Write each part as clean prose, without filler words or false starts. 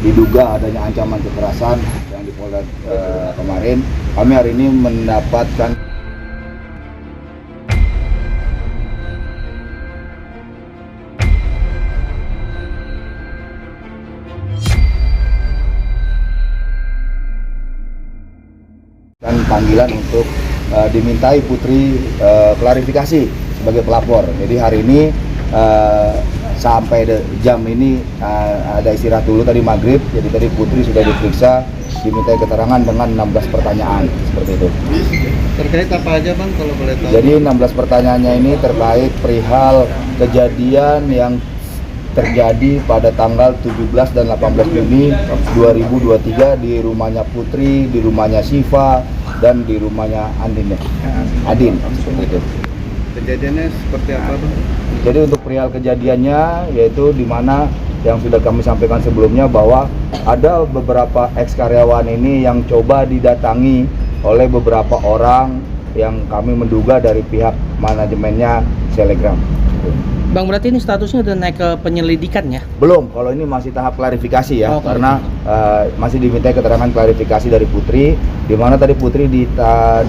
diduga adanya ancaman kekerasan yang di Polda kemarin. Kami hari ini mendapatkan panggilan untuk dimintai Putri klarifikasi sebagai pelapor. Jadi hari ini sampai jam ini ada istirahat dulu tadi maghrib. Jadi tadi Putri sudah diperiksa, dimintai keterangan dengan 16 pertanyaan seperti itu. Terkait apa aja Bang kalau boleh tahu? Jadi 16 pertanyaannya ini terkait perihal kejadian yang terjadi pada tanggal 17 dan 18 Juni 2023 di rumahnya Putri, di rumahnya Siva, dan di rumahnya Adin seperti itu. Kejadiannya seperti apa Bang? Jadi untuk perihal kejadiannya yaitu di mana yang sudah kami sampaikan sebelumnya bahwa ada beberapa ex karyawan ini yang coba didatangi oleh beberapa orang yang kami menduga dari pihak manajemennya Selegram. Bang, berarti ini statusnya udah naik ke penyelidikan ya? Belum, kalau ini masih tahap klarifikasi ya, Oh, karena masih dimintai keterangan klarifikasi dari Putri, di mana tadi Putri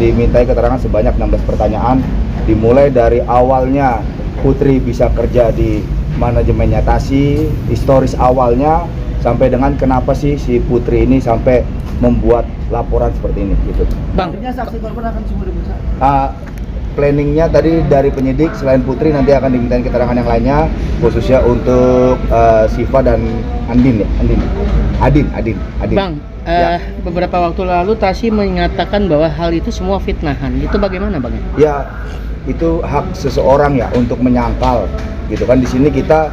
dimintai keterangan sebanyak 16 pertanyaan, dimulai dari awalnya Putri bisa kerja di manajemennya Tasi, historis awalnya, sampai dengan kenapa sih si Putri ini sampai membuat laporan seperti ini, gitu. Bang, Saksi korban akan semua diperiksa. Planningnya tadi dari penyidik selain Putri nanti akan dimintain keterangan yang lainnya, khususnya untuk Siva dan Adin. Bang, Ya. beberapa waktu lalu Tasi mengatakan bahwa hal itu semua fitnahan. Itu bagaimana Bang? Ya, itu hak seseorang ya untuk menyangkal, gitu kan. Di sini kita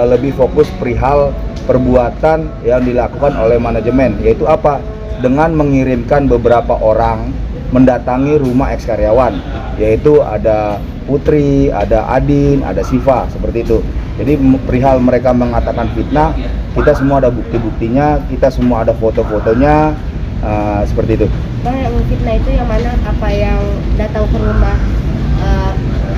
lebih fokus perihal perbuatan yang dilakukan oleh manajemen, yaitu apa? Dengan mengirimkan beberapa orang mendatangi rumah eks karyawan, yaitu ada Putri, ada Adin, ada Siva, seperti itu. Jadi perihal mereka mengatakan fitnah, kita semua ada bukti-buktinya, kita semua ada foto-fotonya, seperti itu. Bang, yang fitnah itu yang mana? Apa yang datang ke rumah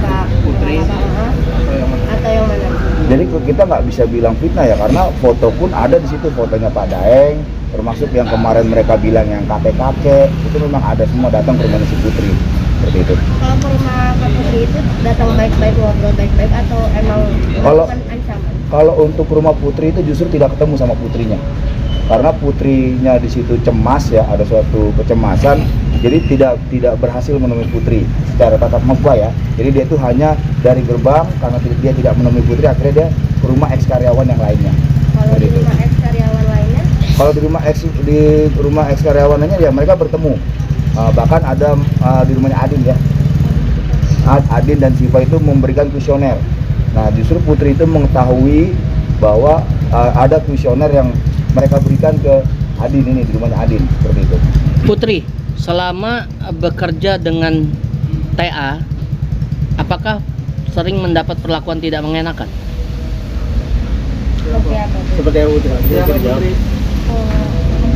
Kak Putri atau yang mana? Jadi kita nggak bisa bilang fitnah ya, karena foto pun ada di situ, fotonya Pak Daeng, termasuk yang kemarin mereka bilang yang kakek-kakek, itu memang ada semua datang ke rumah si Putri, seperti itu. Kalau ke rumah Kak Putri itu datang baik-baik, ngobrol baik-baik, atau emang melakukan ancaman? Kalau untuk rumah Putri itu justru tidak ketemu sama putrinya, karena putrinya di situ cemas ya, ada suatu kecemasan, jadi tidak berhasil menemui Putri secara tatap muka ya. Jadi dia itu hanya dari gerbang, karena dia tidak menemui Putri, akhirnya dia ke rumah eks karyawan yang lainnya. Kalau di rumah eks karyawan lainnya? Kalau di rumah eks karyawannya ya mereka bertemu. Bahkan ada di rumahnya Adin ya. Adin dan Siva itu memberikan kuesioner. Nah, justru Putri itu mengetahui bahwa ada kuesioner yang mereka berikan ke Adin ini di rumahnya Adin, seperti itu. Putri, selama bekerja dengan TA, apakah sering mendapat perlakuan tidak mengenakan? Seperti apa? Seperti yang udah dijawab.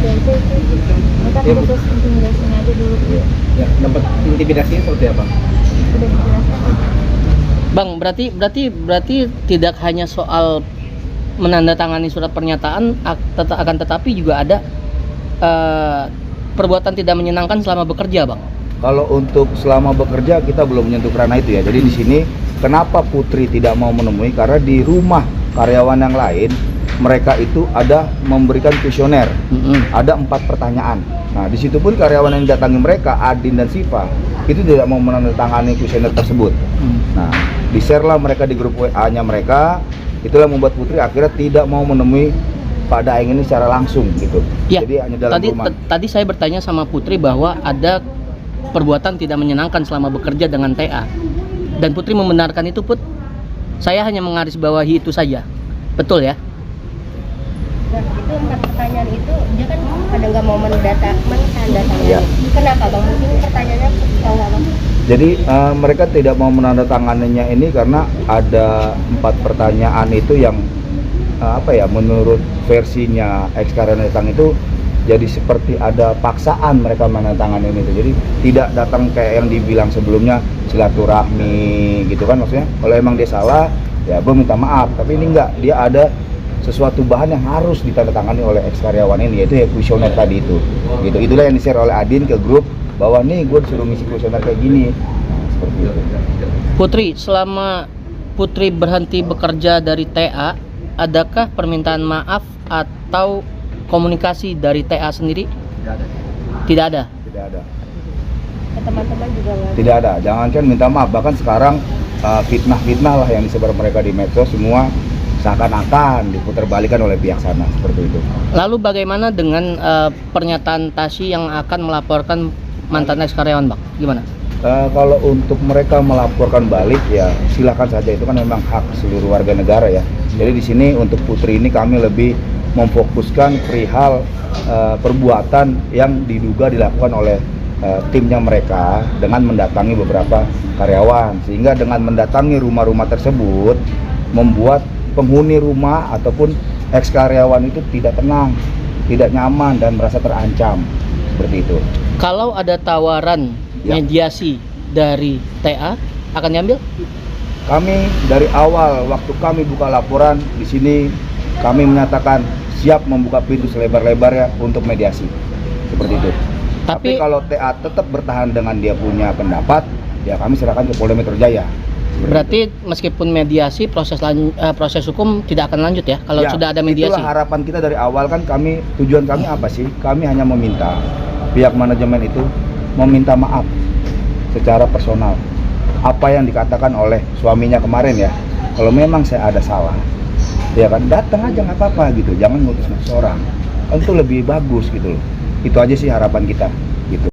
Kita khusus intimidasinya aja dulu. Ya, dapat intimidasinya seperti apa? Udah dijelaskan. Bang, berarti tidak hanya soal menandatangani surat pernyataan, akan tetapi juga ada perbuatan tidak menyenangkan selama bekerja, Bang. Kalau untuk selama bekerja kita belum menyentuh ranah itu ya. Jadi di sini kenapa Putri tidak mau menemui? Karena di rumah karyawan yang lain mereka itu ada memberikan kuesioner, ada 4 pertanyaan. Nah di situ pun karyawan yang datangi mereka, Adin dan Siva, itu tidak mau menandatangani kuesioner tersebut. Nah di-share lah mereka di grup WA-nya mereka. Itulah membuat Putri akhirnya tidak mau menemui Pak Daeng ini secara langsung gitu. Ya, jadi hanya dalam rumah. Tadi saya bertanya sama Putri bahwa ada perbuatan tidak menyenangkan selama bekerja dengan TA. Dan Putri membenarkan itu, Put. Saya hanya menggarisbawahi itu saja. Betul ya? Nah, itu 4 pertanyaan itu dia kan pada nggak mau menandatangani. Ya. Kenapa Bang? Mungkin pertanyaannya tahu nggak Bang? Jadi mereka tidak mau menandatanganinya ini karena ada 4 pertanyaan itu yang menurut versinya eks karyawan datang itu jadi seperti ada paksaan mereka menandatangani itu. Jadi tidak datang kayak yang dibilang sebelumnya silaturahmi gitu kan, maksudnya kalau emang dia salah ya gue minta maaf, tapi ini enggak, dia ada sesuatu bahan yang harus ditandatangani oleh ex karyawan ini, yaitu kuesioner tadi itu. Gitu. Itulah yang di-share oleh Adin ke grup bahwa nih gue disuruh ngisi kuesioner kayak gini. Seperti itu. Putri, selama Putri berhenti bekerja dari TA, adakah permintaan maaf atau komunikasi dari TA sendiri? Tidak ada. Tidak ada. Ke teman-teman juga nggak? Tidak ada. Jangankan minta maaf, bahkan sekarang fitnah-fitnah lah yang disebar mereka di medsos semua seakan-akan diputerbalikan oleh pihak sana, seperti itu. Lalu bagaimana dengan pernyataan Tasy yang akan melaporkan mantan ex karyawan, Bang? Gimana? Kalau untuk mereka melaporkan balik ya silakan saja, itu kan memang hak seluruh warga negara ya. Jadi di sini untuk Putri ini kami lebih memfokuskan perihal perbuatan yang diduga dilakukan oleh timnya mereka dengan mendatangi beberapa karyawan, sehingga dengan mendatangi rumah-rumah tersebut membuat penghuni rumah ataupun ex karyawan itu tidak tenang, tidak nyaman dan merasa terancam, seperti itu. Kalau ada tawaran Ya. mediasi dari TA, akan diambil? Kami dari awal waktu kami buka laporan di sini kami menyatakan siap membuka pintu selebar-lebarnya untuk mediasi, seperti itu. Tapi kalau TA tetap bertahan dengan dia punya pendapat, ya kami serahkan ke Polda Metro Jaya. Seperti Berarti itu. meskipun mediasi, proses hukum tidak akan lanjut ya kalau Ya, sudah ada mediasi. Itulah harapan kita dari awal kan, tujuan kami apa sih? Kami hanya meminta pihak manajemen itu meminta maaf secara personal. Apa yang dikatakan oleh suaminya kemarin ya, kalau memang saya ada salah, ya kan datang aja nggak apa-apa gitu, jangan ngutus orang, kan itu lebih bagus gitu loh. Itu aja sih harapan kita gitu.